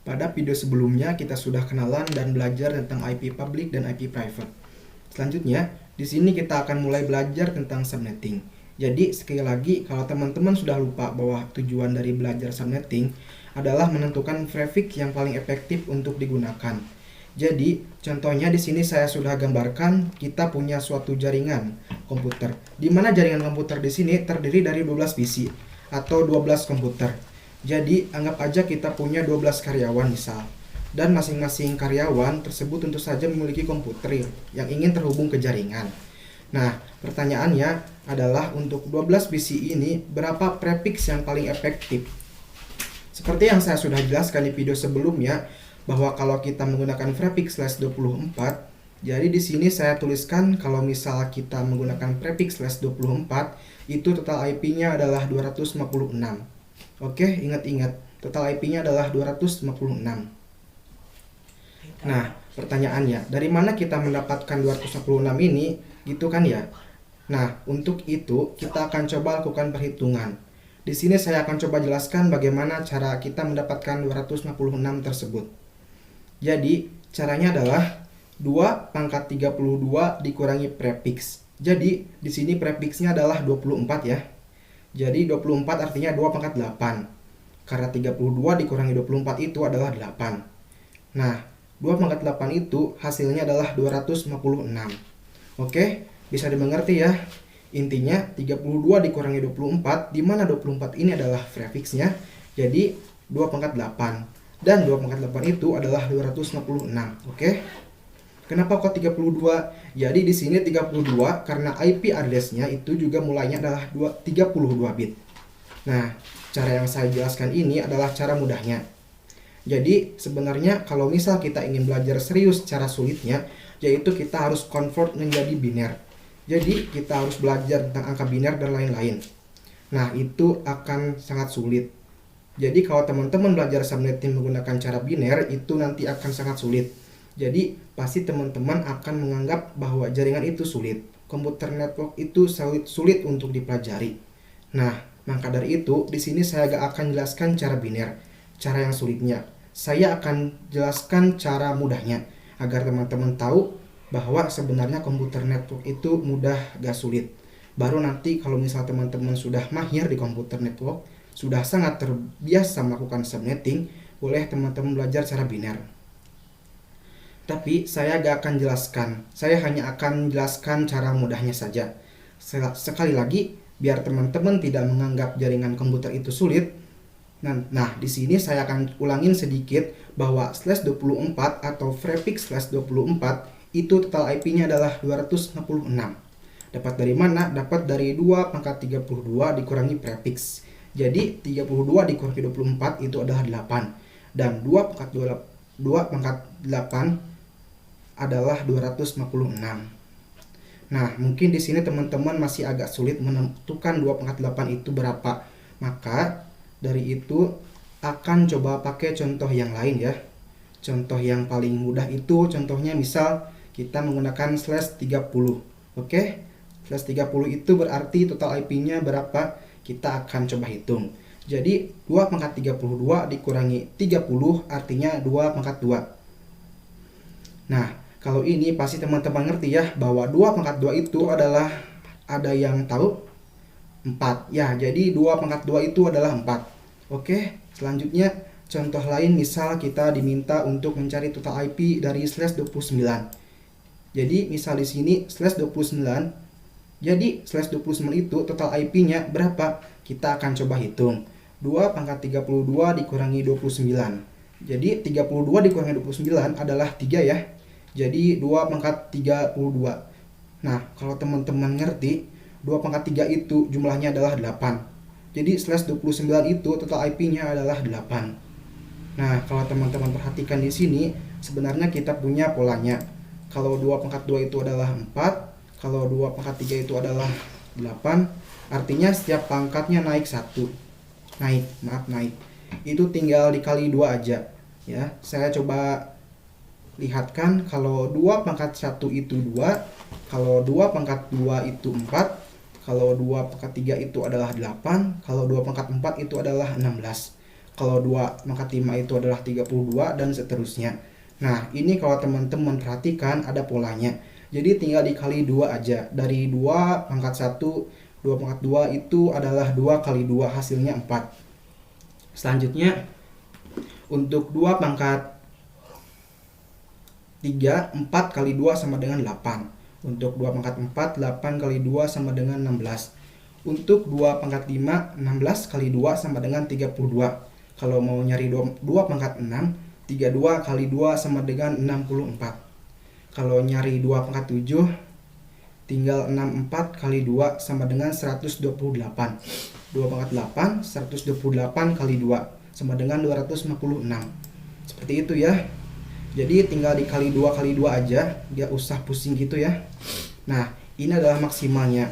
Pada video sebelumnya kita sudah kenalan dan belajar tentang IP public dan IP private. Selanjutnya, di sini kita akan mulai belajar tentang subnetting. Jadi, sekali lagi, kalau teman-teman sudah lupa bahwa tujuan dari belajar subnetting adalah menentukan prefix yang paling efektif untuk digunakan. Jadi, contohnya di sini saya sudah gambarkan kita punya suatu jaringan komputer, di mana jaringan komputer di sini terdiri dari 12 PC atau 12 komputer. Jadi, anggap aja kita punya 12 karyawan misal. Dan masing-masing karyawan tersebut tentu saja memiliki komputer yang ingin terhubung ke jaringan. Nah, pertanyaannya adalah untuk 12 PC ini berapa prefix yang paling efektif? Seperti yang saya sudah jelaskan di video sebelumnya, bahwa kalau kita menggunakan prefix /24, jadi di sini saya tuliskan kalau misal kita menggunakan prefix /24, itu total IP-nya adalah 256. Oke, ingat-ingat, total IP-nya adalah 256. Nah, pertanyaannya, dari mana kita mendapatkan 256 ini? Gitu kan ya? Nah, untuk itu kita akan coba lakukan perhitungan. Di sini saya akan coba jelaskan bagaimana cara kita mendapatkan 256 tersebut. Jadi, caranya adalah 2 pangkat 32 dikurangi prefix. Jadi, di sini prefixnya adalah 24 ya. Jadi 24 artinya 2 pangkat 8. Karena 32 dikurangi 24 itu adalah 8. Nah, 2 pangkat 8 itu hasilnya adalah 256. Oke, bisa dimengerti ya. Intinya 32 dikurangi 24, di mana 24 ini adalah prefixnya. Jadi 2 pangkat 8. Dan 2 pangkat 8 itu adalah 256. Oke. Kenapa kok 32? Jadi di sini 32 karena IP address-nya itu juga mulainya adalah 32 bit. Nah, cara yang saya jelaskan ini adalah cara mudahnya. Jadi sebenarnya kalau misal kita ingin belajar serius cara sulitnya, yaitu kita harus convert menjadi biner. Jadi kita harus belajar tentang angka biner dan lain-lain. Nah, itu akan sangat sulit. Jadi kalau teman-teman belajar subnetting menggunakan cara biner, itu nanti akan sangat sulit. Jadi pasti teman-teman akan menganggap bahwa jaringan itu sulit. Komputer network itu sulit untuk dipelajari. Nah, maka dari itu di sini saya gak akan jelaskan cara biner, cara yang sulitnya. Saya akan jelaskan cara mudahnya agar teman-teman tahu bahwa sebenarnya komputer network itu mudah gak sulit. Baru nanti kalau misal teman-teman sudah mahir di komputer network, sudah sangat terbiasa melakukan subnetting, boleh teman-teman belajar cara biner. Tapi saya gak akan jelaskan, saya hanya akan jelaskan cara mudahnya saja. Sekali lagi, biar teman-teman tidak menganggap jaringan komputer itu sulit. Nah, di sini saya akan ulangin sedikit bahwa /24 atau prefix /24 itu total IP-nya adalah 256. Dapat dari mana? Dapat dari 2 pangkat 32 dikurangi prefix. Jadi 32 dikurangi 24 itu adalah 8. Dan 2 pangkat 8 adalah 256. Nah, mungkin di sini teman-teman masih agak sulit menentukan 2 pangkat 8 itu berapa. Maka dari itu akan coba pakai contoh yang lain ya. Contoh yang paling mudah itu contohnya misal kita menggunakan /30. Oke? /30 itu berarti total IP-nya berapa? Kita akan coba hitung. Jadi 2 pangkat 32 dikurangi 30 artinya 2 pangkat 2. Nah, kalau ini pasti teman-teman ngerti ya bahwa 2 pangkat 2 itu adalah, ada yang tahu? 4. Ya, jadi 2 pangkat 2 itu adalah 4. Oke, selanjutnya contoh lain misal kita diminta untuk mencari total IP dari /29. Jadi misal di sini /29. Jadi /29 itu total IP-nya berapa? Kita akan coba hitung. 2 pangkat 32 dikurangi 29. Jadi 32 dikurangi 29 adalah 3 ya. Jadi 2 pangkat 32. Nah, kalau teman-teman ngerti, 2 pangkat 3 itu jumlahnya adalah 8. Jadi /29 itu total IP-nya adalah 8. Nah, kalau teman-teman perhatikan di sini, sebenarnya kita punya polanya. Kalau 2 pangkat 2 itu adalah 4, kalau 2 pangkat 3 itu adalah 8, artinya setiap pangkatnya naik 1. Naik. Itu tinggal dikali 2 aja. Ya, saya coba lihatkan kalau 2 pangkat 1 itu 2, kalau 2 pangkat 2 itu 4, kalau 2 pangkat 3 itu adalah 8, kalau 2 pangkat 4 itu adalah 16. Kalau 2 pangkat 5 itu adalah 32 dan seterusnya. Nah, ini kalau teman-teman perhatikan ada polanya. Jadi tinggal dikali 2 aja. Dari 2 pangkat 1, 2 pangkat 2 itu adalah 2 kali 2 hasilnya 4. Selanjutnya untuk 2 pangkat 3, 4 kali 2 sama dengan 8. Untuk 2 pangkat 4, 8 kali 2 sama dengan 16. Untuk 2 pangkat 5, 16 kali 2 sama dengan 32. Kalau mau nyari 2 pangkat 6, 32 kali 2 sama dengan 64. Kalau nyari 2 pangkat 7, tinggal 64 kali 2 sama dengan 128. 2 pangkat 8, 128 kali 2 sama dengan 256. Seperti itu ya. Jadi tinggal dikali 2 kali 2 aja, gak usah pusing gitu ya. Nah, ini adalah maksimalnya.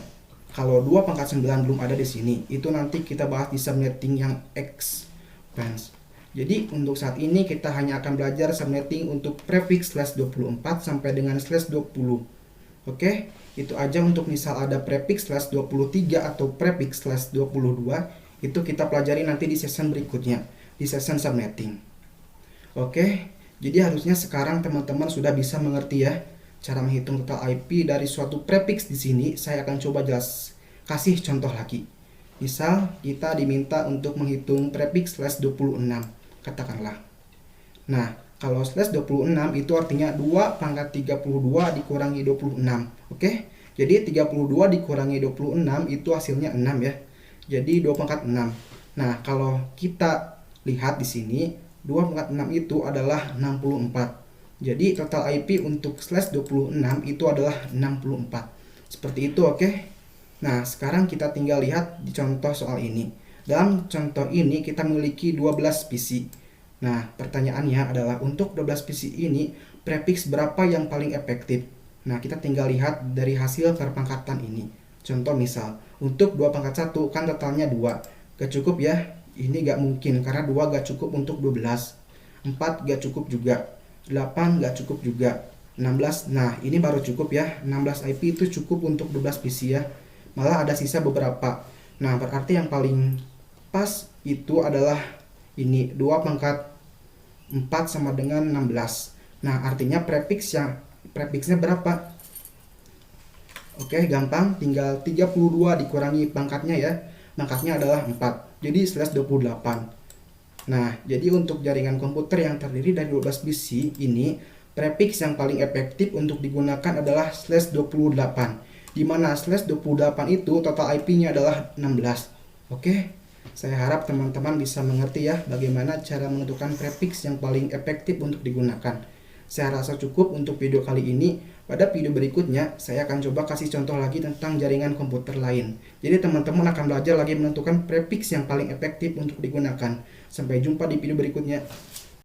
Kalau 2 pangkat 9 belum ada di sini, itu nanti kita bahas di subnetting yang advance. Jadi untuk saat ini kita hanya akan belajar subnetting untuk prefix /24 sampai dengan /20. Oke, itu aja untuk misal ada prefix /23 atau prefix /22, itu kita pelajari nanti di session berikutnya, di session subnetting. Oke. Jadi harusnya sekarang teman-teman sudah bisa mengerti ya cara menghitung total IP dari suatu prefix. Di sini saya akan coba kasih contoh lagi. Misal kita diminta untuk menghitung prefix /26, katakanlah. Nah, kalau /26 itu artinya 2 pangkat 32 dikurangi 26. Oke? Jadi 32 dikurangi 26 itu hasilnya 6 ya. Jadi 2 pangkat 6. Nah, kalau kita lihat di sini 2 pangkat 6 itu adalah 64. Jadi total IP untuk /26 itu adalah 64. Seperti itu, oke? Nah, sekarang kita tinggal lihat di contoh soal ini. Dalam contoh ini kita memiliki 12 PC. Nah, pertanyaannya adalah untuk 12 PC ini prefix berapa yang paling efektif? Nah, kita tinggal lihat dari hasil perpangkatan ini. Contoh misal, untuk 2 pangkat 1 kan totalnya 2. Gak cukup ya? Ini gak mungkin karena 2 gak cukup untuk 12. 4 gak cukup juga. 8 gak cukup juga. 16, nah ini baru cukup ya. 16 IP itu cukup untuk 12 PC ya. Malah ada sisa beberapa. Nah, berarti yang paling pas itu adalah ini 2 pangkat 4 sama dengan 16. Nah, artinya prefixnya berapa? Oke, gampang, tinggal 32 dikurangi pangkatnya ya. Pangkatnya adalah 4. Jadi /28. Nah, jadi untuk jaringan komputer yang terdiri dari 12 bit ini, prefix yang paling efektif untuk digunakan adalah /28. Di mana /28 itu total IP-nya adalah 16. Oke, saya harap teman-teman bisa mengerti ya bagaimana cara menentukan prefix yang paling efektif untuk digunakan. Saya rasa cukup untuk video kali ini. Pada video berikutnya, saya akan coba kasih contoh lagi tentang jaringan komputer lain. Jadi teman-teman akan belajar lagi menentukan prefix yang paling efektif untuk digunakan. Sampai jumpa di video berikutnya.